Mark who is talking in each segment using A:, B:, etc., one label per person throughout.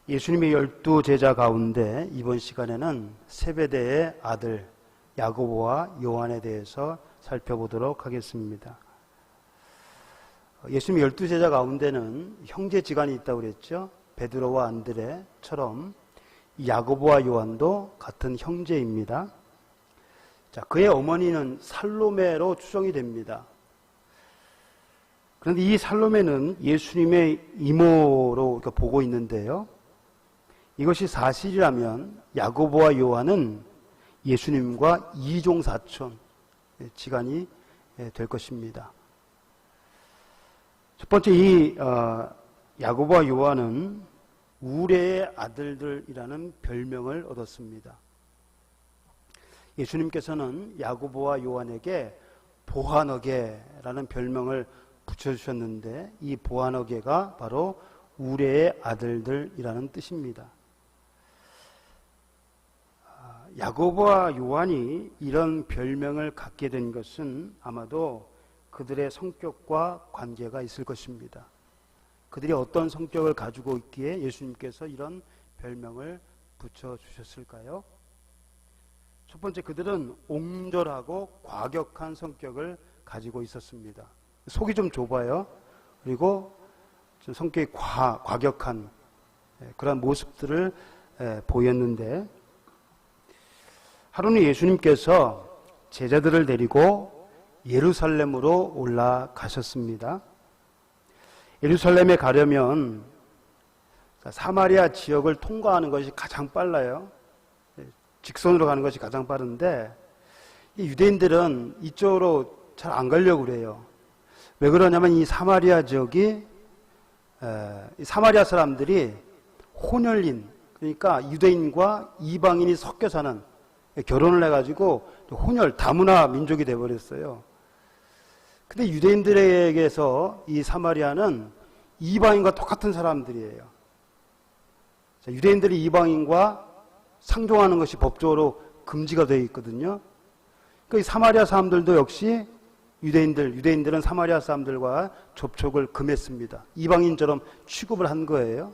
A: 예수님의 12 제자 가운데 이번 시간에는 세베대의 아들 야고보와 요한에 대해서 살펴보도록 하겠습니다. 예수님 12 제자 가운데는 형제지간이 있다고 그랬죠. 베드로와 안드레처럼 야고보와 요한도 같은 형제입니다. 자, 그의 어머니는 살로메로 추정이 됩니다. 그런데 이 살로메는 예수님의 이모로 보고 있는데요. 이것이 사실이라면 야고보와 요한은 예수님과 이종사촌 지간이 될 것입니다. 첫 번째 이 야고보와 요한은 우레의 아들들이라는 별명을 얻었습니다. 예수님께서는 야고보와 요한에게 보아너게라는 별명을 붙여주셨는데 이 보아너게가 바로 우레의 아들들이라는 뜻입니다. 야고보와 요한이 이런 별명을 갖게 된 것은 아마도 그들의 성격과 관계가 있을 것입니다. 그들이 어떤 성격을 가지고 있기에 예수님께서 이런 별명을 붙여주셨을까요? 첫 번째, 그들은 옹졸하고 과격한 성격을 가지고 있었습니다. 속이 좀 좁아요. 그리고 좀 성격이 과격한 그런 모습들을 보였는데, 하루는 예수님께서 제자들을 데리고 예루살렘으로 올라가셨습니다. 예루살렘에 가려면 사마리아 지역을 통과하는 것이 가장 빨라요. 직선으로 가는 것이 가장 빠른데 이 유대인들은 이쪽으로 잘 안 가려고 그래요. 왜 그러냐면 이 사마리아 지역이 사마리아 사람들이 혼혈인, 그러니까 유대인과 이방인이 섞여 사는, 결혼을 해가지고 혼혈 다문화 민족이 되어버렸어요. 근데 유대인들에게서 이 사마리아는 이방인과 똑같은 사람들이에요. 유대인들이 이방인과 상종하는 것이 법적으로 금지가 되어 있거든요. 그러니까 이 사마리아 사람들도 역시 유대인들은 사마리아 사람들과 접촉을 금했습니다. 이방인처럼 취급을 한 거예요.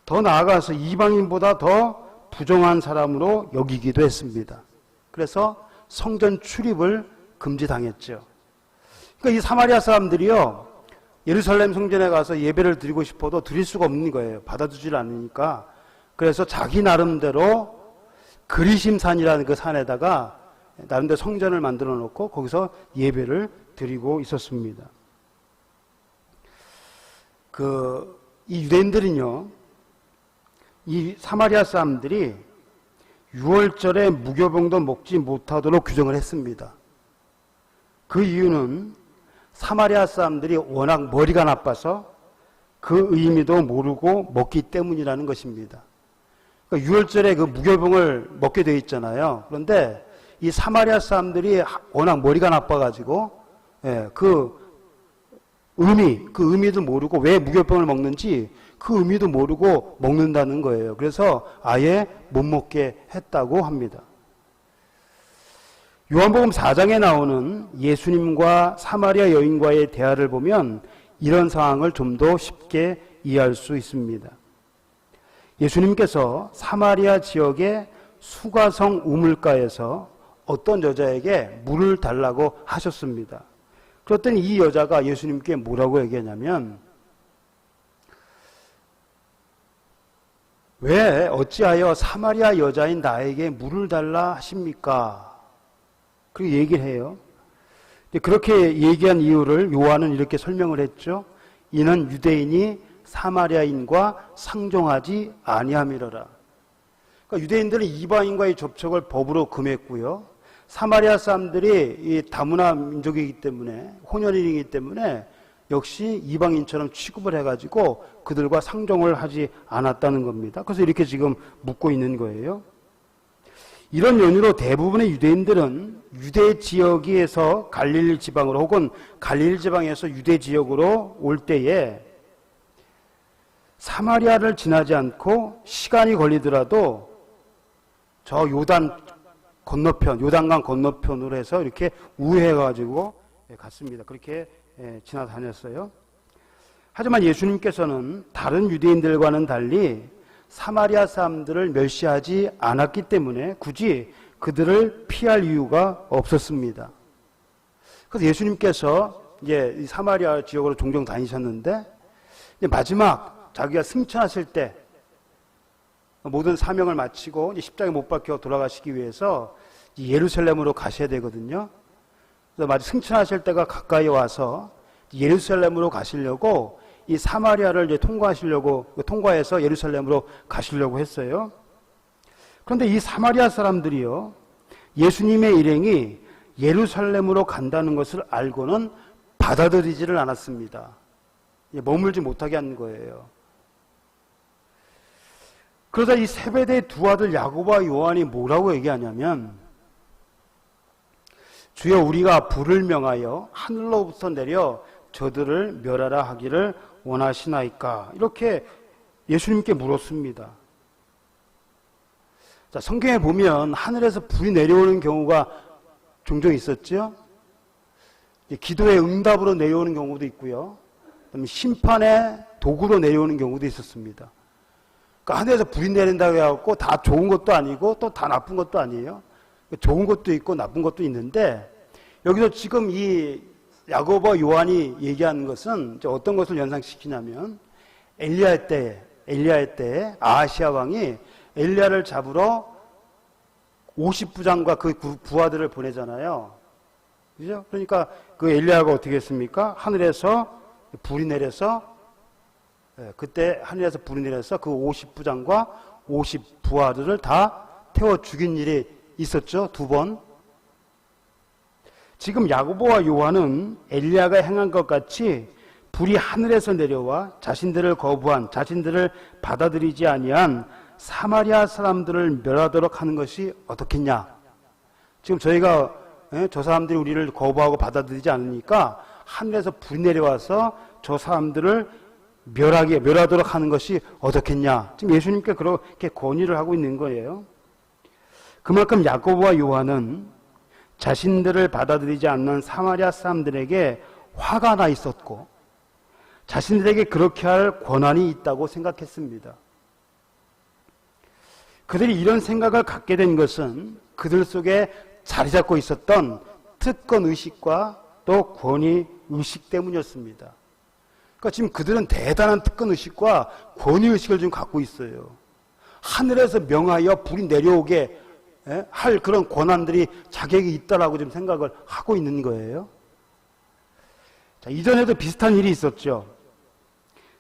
A: 더 나아가서 이방인보다 더 부정한 사람으로 여기기도 했습니다. 그래서 성전 출입을 금지당했죠. 그러니까 이 사마리아 사람들이요, 예루살렘 성전에 가서 예배를 드리고 싶어도 드릴 수가 없는 거예요. 받아주질 않으니까. 그래서 자기 나름대로 그리심산이라는 그 산에다가 나름대로 성전을 만들어 놓고 거기서 예배를 드리고 있었습니다. 이 유대인들은요, 이 사마리아 사람들이 유월절에 무교병도 먹지 못하도록 규정을 했습니다. 그 이유는 사마리아 사람들이 워낙 머리가 나빠서 그 의미도 모르고 먹기 때문이라는 것입니다. 그러니까 유월절에 그 무교병을 먹게 되어 있잖아요. 그런데 이 사마리아 사람들이 워낙 머리가 나빠가지고 그 의미도 모르고 왜 무교병을 먹는지 그 의미도 모르고 먹는다는 거예요. 그래서 아예 못 먹게 했다고 합니다. 요한복음 4장에 나오는 예수님과 사마리아 여인과의 대화를 보면 이런 상황을 좀 더 쉽게 이해할 수 있습니다. 예수님께서 사마리아 지역의 수가성 우물가에서 어떤 여자에게 물을 달라고 하셨습니다. 그랬더니 이 여자가 예수님께 뭐라고 얘기하냐면, 왜 어찌하여 사마리아 여자인 나에게 물을 달라 하십니까? 그렇게 얘기를 해요. 그렇게 얘기한 이유를 요한은 이렇게 설명을 했죠. 이는 유대인이 사마리아인과 상종하지 아니함이로라. 그러니까 유대인들은 이방인과의 접촉을 법으로 금했고요. 사마리아 사람들이 이 다문화 민족이기 때문에, 혼혈인이기 때문에 역시 이방인처럼 취급을 해가지고 그들과 상종을 하지 않았다는 겁니다. 그래서 이렇게 지금 묻고 있는 거예요. 이런 연유로 대부분의 유대인들은 유대 지역에서 갈릴리 지방으로 혹은 갈릴리 지방에서 유대 지역으로 올 때에 사마리아를 지나지 않고 시간이 걸리더라도 저 요단강 건너편으로 해서 이렇게 우회해가지고 갔습니다. 그렇게 지나다녔어요. 하지만 예수님께서는 다른 유대인들과는 달리 사마리아 사람들을 멸시하지 않았기 때문에 굳이 그들을 피할 이유가 없었습니다. 그래서 예수님께서 이제 이 사마리아 지역으로 종종 다니셨는데 이제 마지막 자기가 승천하실 때 모든 사명을 마치고 이제 십자가에 못 박혀 돌아가시기 위해서 예루살렘으로 가셔야 되거든요. 그래서 마치 승천하실 때가 가까이 와서 예루살렘으로 가시려고 이 사마리아를 이제 통과해서 예루살렘으로 가시려고 했어요. 그런데 이 사마리아 사람들이요, 예수님의 일행이 예루살렘으로 간다는 것을 알고는 받아들이지를 않았습니다. 머물지 못하게 한 거예요. 그러자 이 세베대의 두 아들 야고보와 요한이 뭐라고 얘기하냐면, 주여 우리가 불을 명하여 하늘로부터 내려 저들을 멸하라 하기를 원하시나이까? 이렇게 예수님께 물었습니다. 자, 성경에 보면 하늘에서 불이 내려오는 경우가 종종 있었죠. 기도의 응답으로 내려오는 경우도 있고요. 그다음에 심판의 도구로 내려오는 경우도 있었습니다. 그러니까 하늘에서 불이 내린다고 해갖고 다 좋은 것도 아니고 또 다 나쁜 것도 아니에요. 좋은 것도 있고 나쁜 것도 있는데, 여기서 지금 이 야고보와 요한이 얘기하는 것은 어떤 것을 연상시키냐면, 엘리야 때에 아하시아 왕이 엘리야를 잡으러 50부장과 그 부하들을 보내잖아요. 그죠? 그러니까 그 엘리야가 어떻게 했습니까? 하늘에서 불이 내려서, 그때 하늘에서 불이 내려서 그 50부장과 50부하들을 다 태워 죽인 일이 있었죠. 2번. 지금 야고보와 요한은 엘리야가 행한 것 같이 불이 하늘에서 내려와 자신들을 거부한, 자신들을 받아들이지 아니한 사마리아 사람들을 멸하도록 하는 것이 어떻겠냐. 지금 저희가 저 사람들이 우리를 거부하고 받아들이지 않으니까 하늘에서 불이 내려와서 저 사람들을 멸하도록 하는 것이 어떻겠냐. 지금 예수님께 그렇게 건의를 하고 있는 거예요. 그만큼 야고보와 요한은 자신들을 받아들이지 않는 사마리아 사람들에게 화가 나 있었고, 자신들에게 그렇게 할 권한이 있다고 생각했습니다. 그들이 이런 생각을 갖게 된 것은 그들 속에 자리 잡고 있었던 특권 의식과 또 권위 의식 때문이었습니다. 그러니까 지금 그들은 대단한 특권 의식과 권위 의식을 지금 갖고 있어요. 하늘에서 명하여 불이 내려오게 할 그런 권한들이 자격이 있다라고 지금 생각을 하고 있는 거예요. 자, 이전에도 비슷한 일이 있었죠.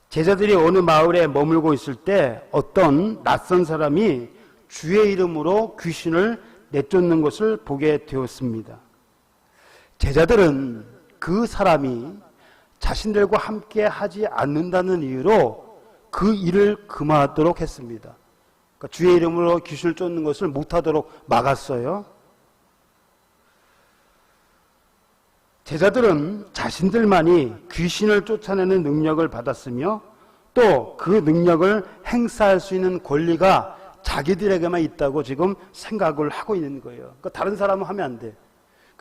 A: 제자들이 어느 마을에 머물고 있을 때 어떤 낯선 사람이 주의 이름으로 귀신을 내쫓는 것을 보게 되었습니다. 제자들은 그 사람이 자신들과 함께 하지 않는다는 이유로 그 일을 금하도록 했습니다. 그러니까 주의 이름으로 귀신을 쫓는 것을 못하도록 막았어요. 제자들은 자신들만이 귀신을 쫓아내는 능력을 받았으며 또 그 능력을 행사할 수 있는 권리가 자기들에게만 있다고 지금 생각을 하고 있는 거예요. 그러니까 다른 사람은 하면 안 돼.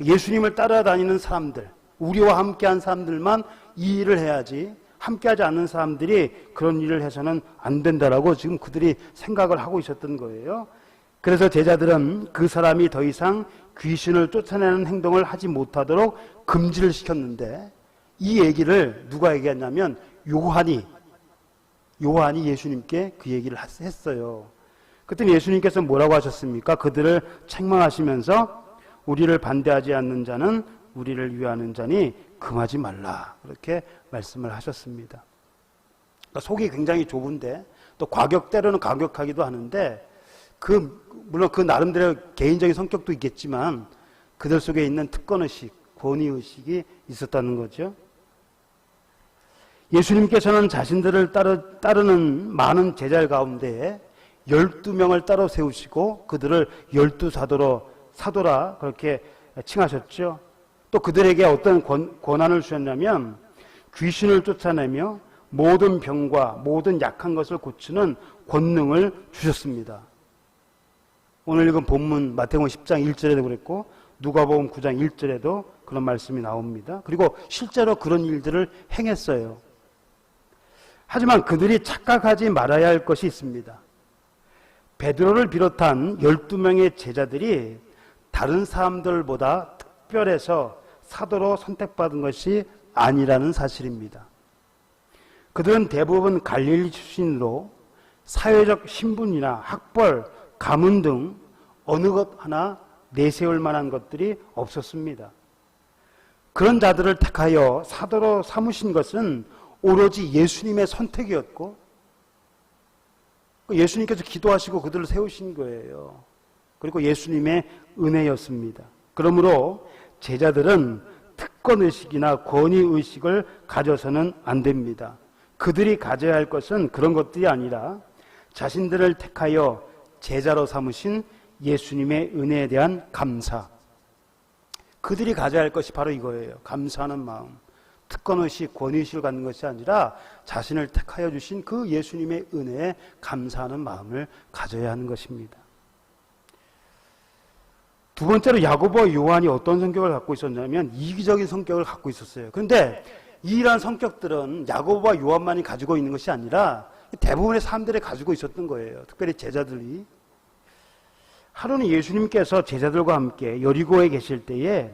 A: 예수님을 따라다니는 사람들, 우리와 함께한 사람들만 이 일을 해야지, 함께하지 않는 사람들이 그런 일을 해서는 안 된다라고 지금 그들이 생각을 하고 있었던 거예요. 그래서 제자들은 그 사람이 더 이상 귀신을 쫓아내는 행동을 하지 못하도록 금지를 시켰는데, 이 얘기를 누가 얘기했냐면 요한이 예수님께 그 얘기를 했어요. 그때 예수님께서 뭐라고 하셨습니까? 그들을 책망하시면서 우리를 반대하지 않는 자는 우리를 위하는 자니 금하지 말라, 그렇게 말씀을 하셨습니다. 그러니까 속이 굉장히 좁은데 또 때로는 과격하기도 하는데, 물론 그 나름대로 개인적인 성격도 있겠지만 그들 속에 있는 특권의식, 권위의식이 있었다는 거죠. 예수님께서는 자신들을 따르는 많은 제자 가운데에 12명을 따로 세우시고 그들을 12사도라 그렇게 칭하셨죠. 또 그들에게 어떤 권한을 주셨냐면 귀신을 쫓아내며 모든 병과 모든 약한 것을 고치는 권능을 주셨습니다. 오늘 읽은 본문 마태복음 10장 1절에도 그랬고 누가복음 9장 1절에도 그런 말씀이 나옵니다. 그리고 실제로 그런 일들을 행했어요. 하지만 그들이 착각하지 말아야 할 것이 있습니다. 베드로를 비롯한 12명의 제자들이 다른 사람들보다 특별해서 사도로 선택받은 것이 아니라는 사실입니다. 그들은 대부분 갈릴리 출신으로 사회적 신분이나 학벌, 가문 등 어느 것 하나 내세울 만한 것들이 없었습니다. 그런 자들을 택하여 사도로 삼으신 것은 오로지 예수님의 선택이었고 예수님께서 기도하시고 그들을 세우신 거예요. 그리고 예수님의 은혜였습니다. 그러므로 제자들은 특권의식이나 권위의식을 가져서는 안 됩니다. 그들이 가져야 할 것은 그런 것들이 아니라 자신들을 택하여 제자로 삼으신 예수님의 은혜에 대한 감사. 그들이 가져야 할 것이 바로 이거예요. 감사하는 마음. 특권의식, 권위의식을 갖는 것이 아니라 자신을 택하여 주신 그 예수님의 은혜에 감사하는 마음을 가져야 하는 것입니다. 두 번째로 야고보와 요한이 어떤 성격을 갖고 있었냐면 이기적인 성격을 갖고 있었어요. 그런데 이러한 성격들은 야고보와 요한만이 가지고 있는 것이 아니라 대부분의 사람들이 가지고 있었던 거예요. 특별히 제자들이. 하루는 예수님께서 제자들과 함께 여리고에 계실 때에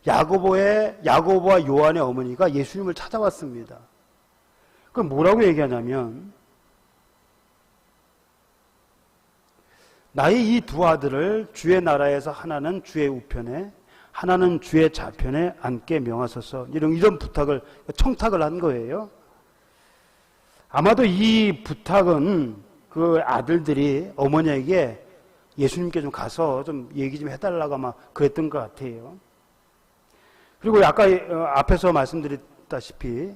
A: 야고보와 요한의 어머니가 예수님을 찾아왔습니다. 그럼 뭐라고 얘기하냐면 나의 이 두 아들을 주의 나라에서 하나는 주의 우편에 하나는 주의 좌편에 앉게 명하소서. 이런 부탁을, 청탁을 한 거예요. 아마도 이 부탁은 그 아들들이 어머니에게 예수님께 좀 가서 좀 얘기 좀 해달라고 아마 그랬던 것 같아요. 그리고 아까 앞에서 말씀드렸다시피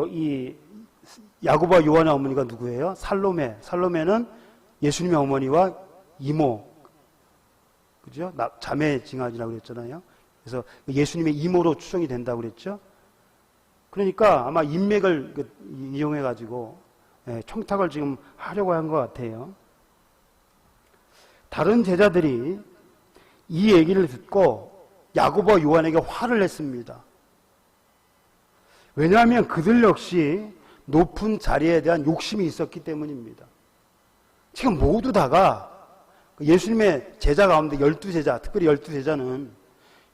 A: 이 야고보와 요한의 어머니가 누구예요? 살로메. 살로메는 예수님의 어머니와 이모, 그죠? 자매 징환이라고 그랬잖아요. 그래서 예수님의 이모로 추정이 된다고 그랬죠. 그러니까 아마 인맥을 이용해가지고 청탁을 지금 하려고 한 것 같아요. 다른 제자들이 이 얘기를 듣고 야고보와 요한에게 화를 냈습니다. 왜냐하면 그들 역시 높은 자리에 대한 욕심이 있었기 때문입니다. 지금 모두 다가 예수님의 제자 가운데 12제자, 특별히 12제자는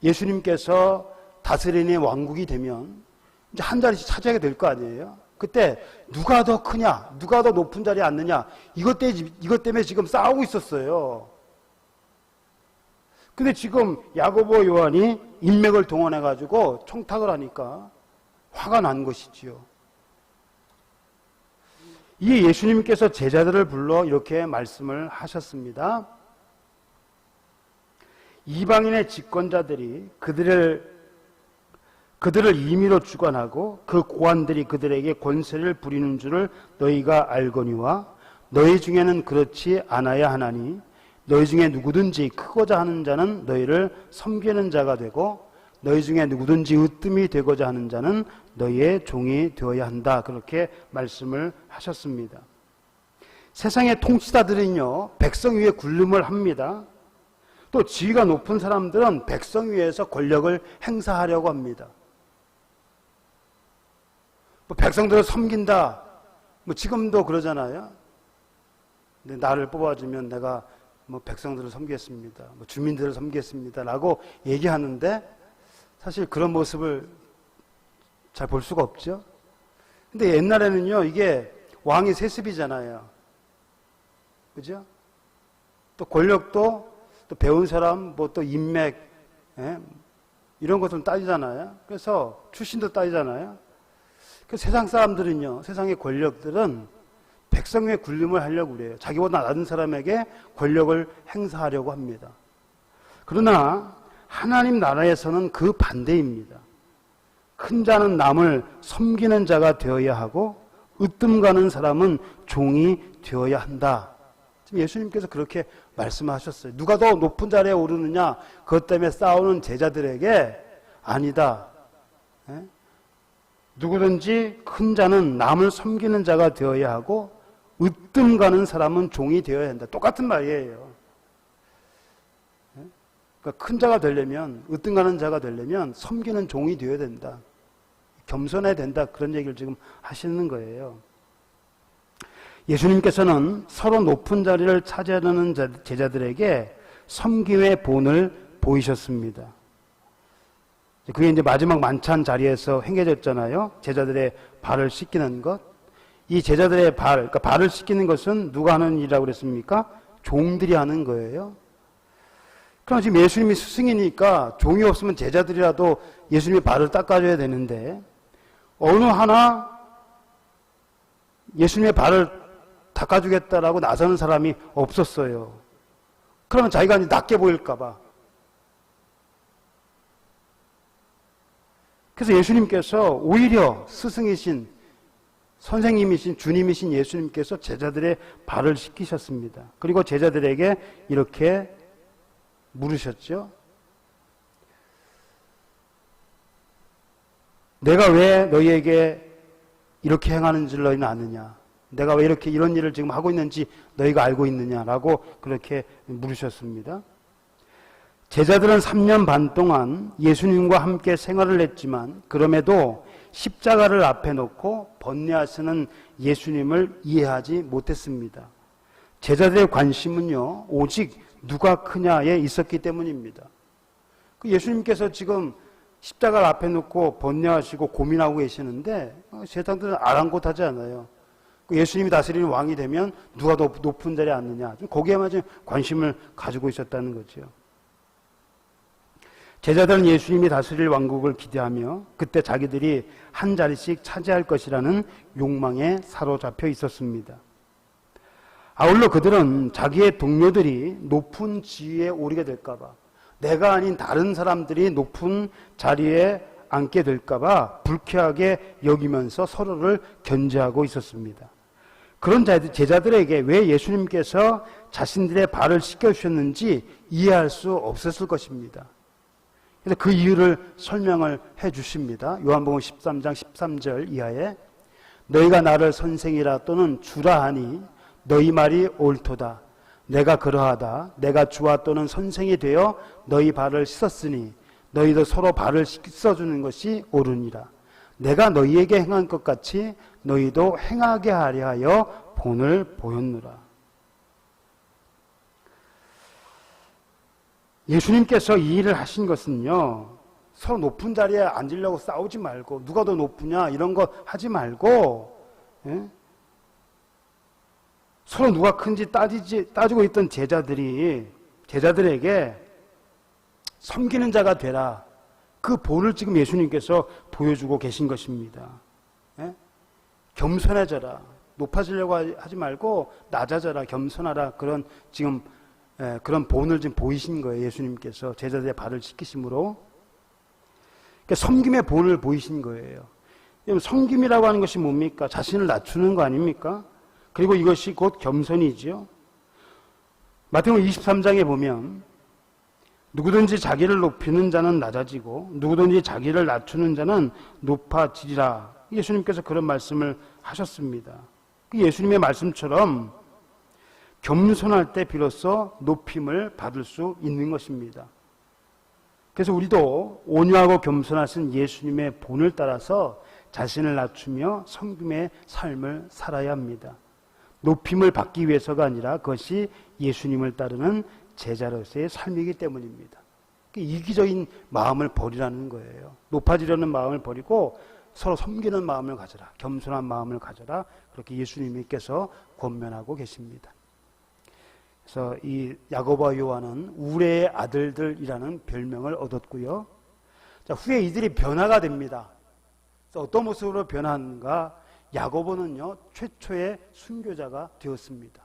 A: 예수님께서 다스리는 왕국이 되면 이제 한 자리씩 차지하게 될 거 아니에요? 그때 누가 더 크냐, 누가 더 높은 자리에 앉느냐, 이것 때문에 지금 싸우고 있었어요. 근데 지금 야고보 요한이 인맥을 동원해가지고 청탁을 하니까 화가 난 것이지요. 이 예수님께서 제자들을 불러 이렇게 말씀을 하셨습니다. 이방인의 집권자들이 그들을 임의로 주관하고 그 고관들이 그들에게 권세를 부리는 줄을 너희가 알거니와 너희 중에는 그렇지 않아야 하나니 너희 중에 누구든지 크고자 하는 자는 너희를 섬기는 자가 되고 너희 중에 누구든지 으뜸이 되고자 하는 자는 너희의 종이 되어야 한다. 그렇게 말씀을 하셨습니다. 세상의 통치자들은요, 백성 위에 군림을 합니다. 또 지위가 높은 사람들은 백성 위에서 권력을 행사하려고 합니다. 백성들을 섬긴다. 지금도 그러잖아요. 근데 나를 뽑아주면 내가 백성들을 섬기겠습니다. 주민들을 섬기겠습니다. 라고 얘기하는데 사실 그런 모습을 잘 볼 수가 없죠. 근데 옛날에는요, 이게 왕의 세습이잖아요. 그죠? 또 권력도 또 배운 사람, 또 인맥, 이런 것을 따지잖아요. 그래서 출신도 따지잖아요. 세상 사람들은요, 세상의 권력들은 백성 위에 군림을 하려고 그래요. 자기보다 낮은 사람에게 권력을 행사하려고 합니다. 그러나 하나님 나라에서는 그 반대입니다. 큰 자는 남을 섬기는 자가 되어야 하고 으뜸 가는 사람은 종이 되어야 한다. 지금 예수님께서 그렇게 말씀하셨어요. 누가 더 높은 자리에 오르느냐, 그것 때문에 싸우는 제자들에게 아니다. 누구든지 큰 자는 남을 섬기는 자가 되어야 하고 으뜸 가는 사람은 종이 되어야 한다. 똑같은 말이에요. 그러니까 큰 자가 되려면, 으뜸 가는 자가 되려면 섬기는 종이 되어야 된다. 겸손해야 된다. 그런 얘기를 지금 하시는 거예요. 예수님께서는 서로 높은 자리를 차지하려는 제자들에게 섬김의 본을 보이셨습니다. 그게 이제 마지막 만찬 자리에서 행해졌잖아요. 제자들의 발을 씻기는 것. 이 제자들의 그러니까 발을 씻기는 것은 누가 하는 일이라고 그랬습니까? 종들이 하는 거예요. 그럼 지금 예수님이 스승이니까 종이 없으면 제자들이라도 예수님의 발을 닦아줘야 되는데, 어느 하나 예수님의 발을 닦아주겠다라고 나서는 사람이 없었어요. 그러면 자기가 이제 낮게 보일까봐. 그래서 예수님께서 오히려 스승이신, 선생님이신, 주님이신 예수님께서 제자들의 발을 씻기셨습니다. 그리고 제자들에게 이렇게 물으셨죠. 내가 왜 너희에게 이렇게 행하는 줄 너희는 아느냐? 내가 왜 이렇게 이런 일을 지금 하고 있는지 너희가 알고 있느냐라고 그렇게 물으셨습니다. 제자들은 3년 반 동안 예수님과 함께 생활을 했지만 그럼에도 십자가를 앞에 놓고 번뇌하시는 예수님을 이해하지 못했습니다. 제자들의 관심은요, 오직 누가 크냐에 있었기 때문입니다. 예수님께서 지금 십자가를 앞에 놓고 번뇌하시고 고민하고 계시는데 세상들은 아랑곳하지 않아요. 예수님이 다스리는 왕이 되면 누가 더 높은 자리에 앉느냐, 거기에만 좀 관심을 가지고 있었다는 거죠. 제자들은 예수님이 다스릴 왕국을 기대하며 그때 자기들이 한 자리씩 차지할 것이라는 욕망에 사로잡혀 있었습니다. 아울러 그들은 자기의 동료들이 높은 지위에 오르게 될까봐, 내가 아닌 다른 사람들이 높은 자리에 앉게 될까봐 불쾌하게 여기면서 서로를 견제하고 있었습니다. 그런 제자들에게 왜 예수님께서 자신들의 발을 씻겨주셨는지 이해할 수 없었을 것입니다. 그래서 그 이유를 설명을 해 주십니다. 요한복음 13장 13절 이하에 너희가 나를 선생이라 또는 주라 하니 너희 말이 옳도다. 내가 그러하다. 내가 주와 또는 선생이 되어 너희 발을 씻었으니 너희도 서로 발을 씻어주는 것이 옳으니라. 내가 너희에게 행한 것 같이 너희도 행하게 하려 하여 본을 보였노라. 예수님께서 이 일을 하신 것은요, 서로 높은 자리에 앉으려고 싸우지 말고 누가 더 높으냐 이런 거 하지 말고, 예? 서로 누가 큰지 따지고 있던 제자들에게 섬기는 자가 되라. 그 본을 지금 예수님께서 보여주고 계신 것입니다. 예? 겸손해져라. 높아지려고 하지 말고 낮아져라. 겸손하라. 그런 지금 그런 본을 지금 보이신 거예요. 예수님께서 제자들의 발을 씻기심으로. 그러니까 섬김의 본을 보이신 거예요. 섬김이라고 하는 것이 뭡니까? 자신을 낮추는 거 아닙니까? 그리고 이것이 곧 겸손이지요. 마태복음 23장에 보면 누구든지 자기를 높이는 자는 낮아지고 누구든지 자기를 낮추는 자는 높아지리라. 예수님께서 그런 말씀을 하셨습니다. 예수님의 말씀처럼 겸손할 때 비로소 높임을 받을 수 있는 것입니다. 그래서 우리도 온유하고 겸손하신 예수님의 본을 따라서 자신을 낮추며 섬김의 삶을 살아야 합니다. 높임을 받기 위해서가 아니라 그것이 예수님을 따르는 제자로서의 삶이기 때문입니다. 이기적인 마음을 버리라는 거예요. 높아지려는 마음을 버리고 서로 섬기는 마음을 가져라. 겸손한 마음을 가져라. 그렇게 예수님께서 권면하고 계십니다. 그래서 이 야고보와 요한은 우레의 아들들이라는 별명을 얻었고요. 자, 후에 이들이 변화가 됩니다. 그래서 어떤 모습으로 변하는가? 야고보는요, 최초의 순교자가 되었습니다.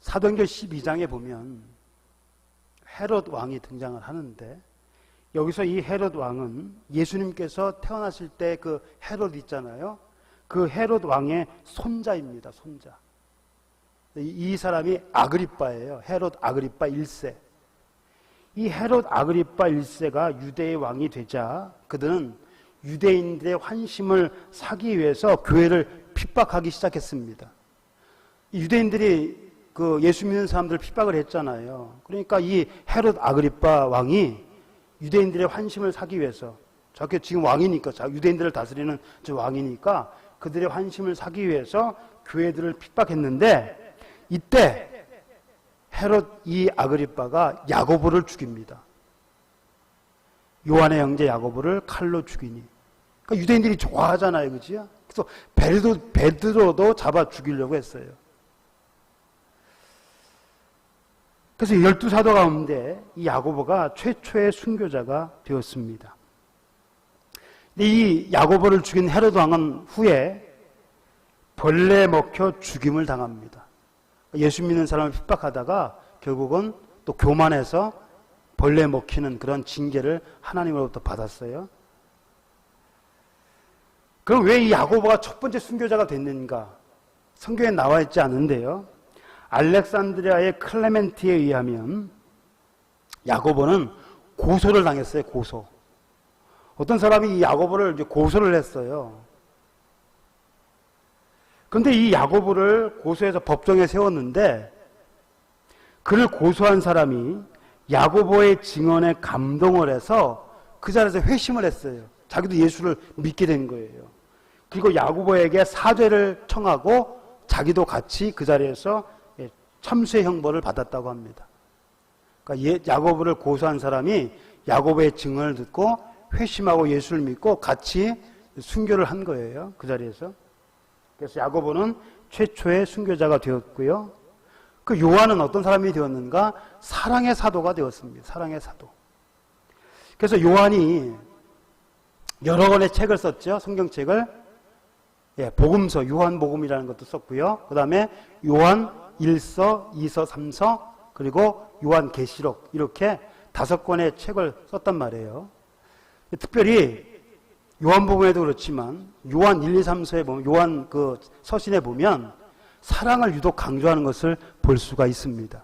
A: 사도행전 12장에 보면 헤롯 왕이 등장을 하는데, 여기서 이 헤롯 왕은 예수님께서 태어나실 때 그 헤롯 있잖아요. 그 헤롯 왕의 손자입니다. 손자. 이 사람이 아그리빠예요. 헤롯 아그리빠 1세. 이 헤롯 아그리빠 1세가 유대의 왕이 되자 그들은 유대인들의 환심을 사기 위해서 교회를 핍박하기 시작했습니다. 유대인들이 그 예수 믿는 사람들을 핍박을 했잖아요. 그러니까 이 헤롯 아그리빠 왕이 유대인들의 환심을 사기 위해서 자기 지금 왕이니까, 유대인들을 다스리는 저 왕이니까 그들의 환심을 사기 위해서 교회들을 핍박했는데, 이때 헤롯 이 아그리빠가 야고보를 죽입니다. 요한의 형제 야고보를 칼로 죽이니. 그러니까 유대인들이 좋아하잖아요, 그죠? 그래서 베드로도 잡아 죽이려고 했어요. 그래서 12사도 가운데 이 야고보가 최초의 순교자가 되었습니다. 근데 이 야고보를 죽인 헤로드 왕은 후에 벌레에 먹혀 죽임을 당합니다. 예수 믿는 사람을 핍박하다가 결국은 또 교만해서 벌레에 먹히는 그런 징계를 하나님으로부터 받았어요. 그럼 왜 이 야고보가 첫 번째 순교자가 됐는가? 성경에 나와 있지 않은데요. 알렉산드리아의 클레멘티에 의하면 야고보는 고소를 당했어요. 고소. 어떤 사람이 이 야고보를 이제 고소를 했어요. 그런데 이 야고보를 고소해서 법정에 세웠는데 그를 고소한 사람이 야고보의 증언에 감동을 해서 그 자리에서 회심을 했어요. 자기도 예수를 믿게 된 거예요. 그리고 야고보에게 사죄를 청하고 자기도 같이 그 자리에서 참수의 형벌을 받았다고 합니다. 그러니까 야고보를 고소한 사람이 야고보의 증언을 듣고 회심하고 예수를 믿고 같이 순교를 한 거예요. 그 자리에서. 그래서 야고보는 최초의 순교자가 되었고요. 그 요한은 어떤 사람이 되었는가? 사랑의 사도가 되었습니다. 사랑의 사도. 그래서 요한이 여러 권의 책을 썼죠. 성경책을. 복음서, 요한복음이라는 것도 썼고요. 그 다음에 요한 1서, 2서, 3서, 그리고 요한계시록 이렇게 5권의 책을 썼단 말이에요. 특별히 요한복음에도 그렇지만 요한 1, 2, 3서에 보면 요한 그 서신에 보면 사랑을 유독 강조하는 것을 볼 수가 있습니다.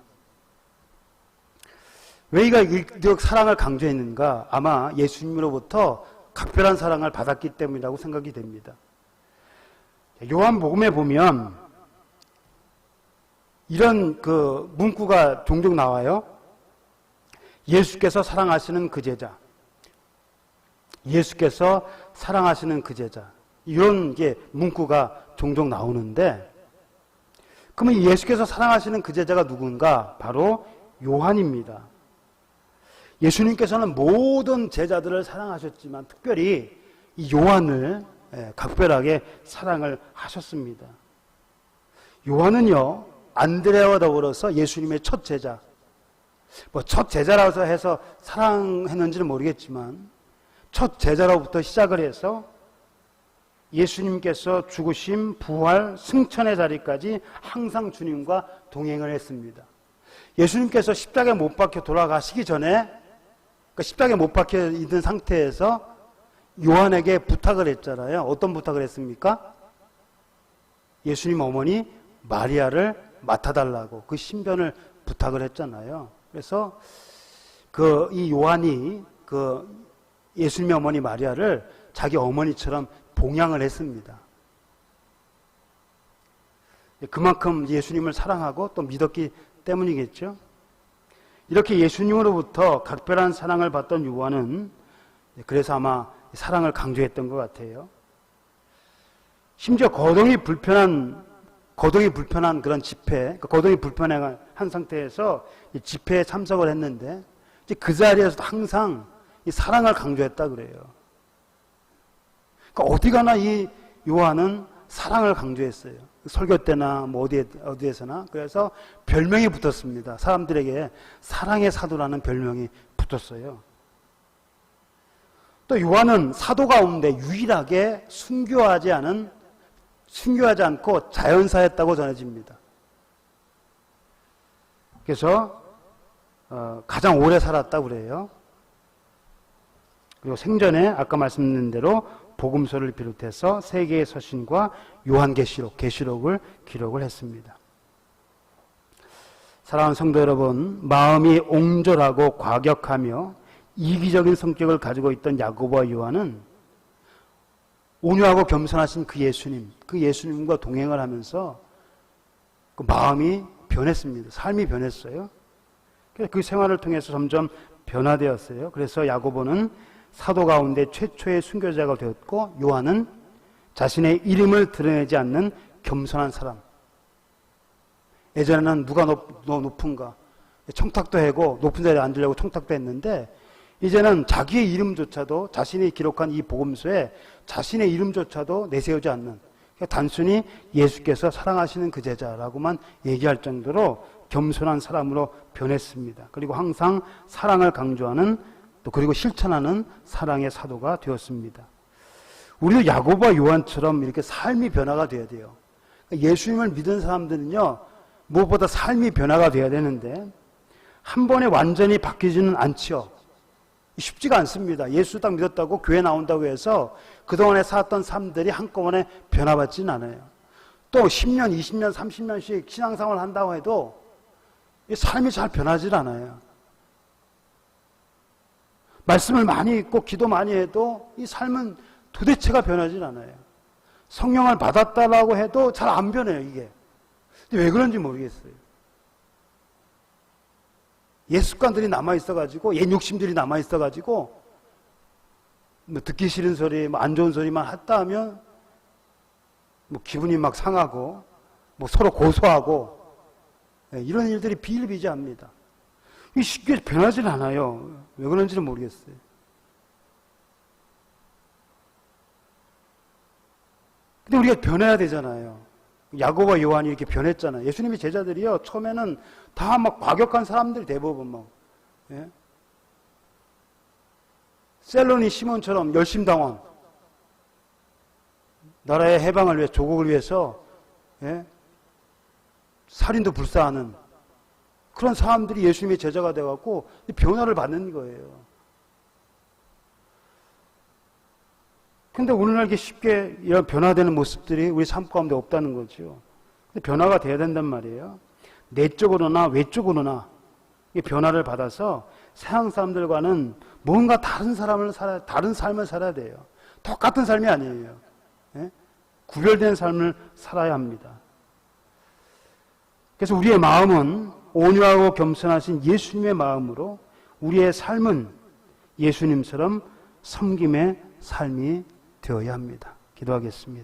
A: 왜 이가 유독 사랑을 강조했는가? 아마 예수님으로부터 각별한 사랑을 받았기 때문이라고 생각이 됩니다. 요한복음에 보면 이런 그 문구가 종종 나와요. 예수께서 사랑하시는 그 제자. 예수께서 사랑하시는 그 제자. 이런 게 문구가 종종 나오는데, 그러면 예수께서 사랑하시는 그 제자가 누군가? 바로 요한입니다. 예수님께서는 모든 제자들을 사랑하셨지만 특별히 이 요한을 각별하게 사랑을 하셨습니다. 요한은요, 안드레아와 더불어서 예수님의 첫 제자, 첫 제자라서 해서 사랑했는지는 모르겠지만 첫 제자로부터 시작을 해서 예수님께서 죽으심, 부활, 승천의 자리까지 항상 주님과 동행을 했습니다. 예수님께서 십자가에 못 박혀 돌아가시기 전에, 십자가에 못 박혀 있는 상태에서 요한에게 부탁을 했잖아요. 어떤 부탁을 했습니까? 예수님 어머니 마리아를 맡아달라고 그 신변을 부탁을 했잖아요. 그래서 이 요한이 예수님의 어머니 마리아를 자기 어머니처럼 봉양을 했습니다. 그만큼 예수님을 사랑하고 또 믿었기 때문이겠죠. 이렇게 예수님으로부터 각별한 사랑을 받던 요한은 그래서 아마 사랑을 강조했던 것 같아요. 심지어 거동이 불편한 그런 집회, 거동이 불편한 상태에서 집회에 참석을 했는데 그 자리에서도 항상 이 사랑을 강조했다 그래요. 그러니까 어디 가나 이 요한은 사랑을 강조했어요. 설교 때나 뭐 어디에서나. 그래서 별명이 붙었습니다. 사람들에게 사랑의 사도라는 별명이 붙었어요. 또 요한은 사도 가운데 유일하게 순교하지 않고 자연사했다고 전해집니다. 그래서 가장 오래 살았다고 그래요. 그리고 생전에 아까 말씀드린 대로 복음서를 비롯해서 3개의 서신과 계시록을 기록을 했습니다. 사랑하는 성도 여러분, 마음이 옹졸하고 과격하며 이기적인 성격을 가지고 있던 야고보와 요한은 온유하고 겸손하신 그 예수님과 동행을 하면서 그 마음이 변했습니다. 삶이 변했어요. 그래서 그 생활을 통해서 점점 변화되었어요. 그래서 야고보는 사도 가운데 최초의 순교자가 되었고, 요한은 자신의 이름을 드러내지 않는 겸손한 사람. 예전에는 누가 높은가, 청탁도 하고 높은 자리에 앉으려고 청탁도 했는데, 이제는 자기의 이름조차도, 자신이 기록한 이 복음서에 자신의 이름조차도 내세우지 않는, 단순히 예수께서 사랑하시는 그 제자라고만 얘기할 정도로 겸손한 사람으로 변했습니다. 그리고 항상 사랑을 강조하는, 또 그리고 실천하는 사랑의 사도가 되었습니다. 우리도 야고보와 요한처럼 이렇게 삶이 변화가 돼야 돼요. 예수님을 믿은 사람들은요, 무엇보다 삶이 변화가 돼야 되는데 한 번에 완전히 바뀌지는 않죠. 쉽지가 않습니다. 예수 딱 믿었다고 교회 나온다고 해서 그동안에 살았던 삶들이 한꺼번에 변화받지는 않아요. 또 10년, 20년, 30년씩 신앙생활을 한다고 해도 이 삶이 잘 변하질 않아요. 말씀을 많이 읽고 기도 많이 해도 이 삶은 도대체가 변하질 않아요. 성령을 받았다라고 해도 잘 안 변해요, 이게. 근데 왜 그런지 모르겠어요. 옛 습관들이 남아있어가지고, 옛 욕심들이 남아있어가지고, 뭐 듣기 싫은 소리, 뭐 안 좋은 소리만 했다 하면, 뭐 기분이 막 상하고, 뭐 서로 고소하고, 이런 일들이 비일비재합니다. 이게 쉽게 변하질 않아요. 왜 그런지는 모르겠어요. 근데 우리가 변해야 되잖아요. 야고보와 요한이 이렇게 변했잖아요. 예수님의 제자들이요, 처음에는 다 막 과격한 사람들이 대부분 막, 예? 셀로니 시몬처럼 열심당원, 나라의 해방을 위해, 조국을 위해서, 예? 살인도 불사하는 그런 사람들이 예수님의 제자가 되어갖고 변화를 받는 거예요. 근데 오늘날 이렇게 쉽게 이런 변화되는 모습들이 우리 삶 가운데 없다는 거죠. 근데 변화가 돼야 된단 말이에요. 내적으로나 외적으로나 변화를 받아서 세상 사람들과는 뭔가 다른 삶을 살아야 돼요. 똑같은 삶이 아니에요. 예? 구별된 삶을 살아야 합니다. 그래서 우리의 마음은 온유하고 겸손하신 예수님의 마음으로 우리의 삶은 예수님처럼 섬김의 삶이 되어야 합니다. 기도하겠습니다.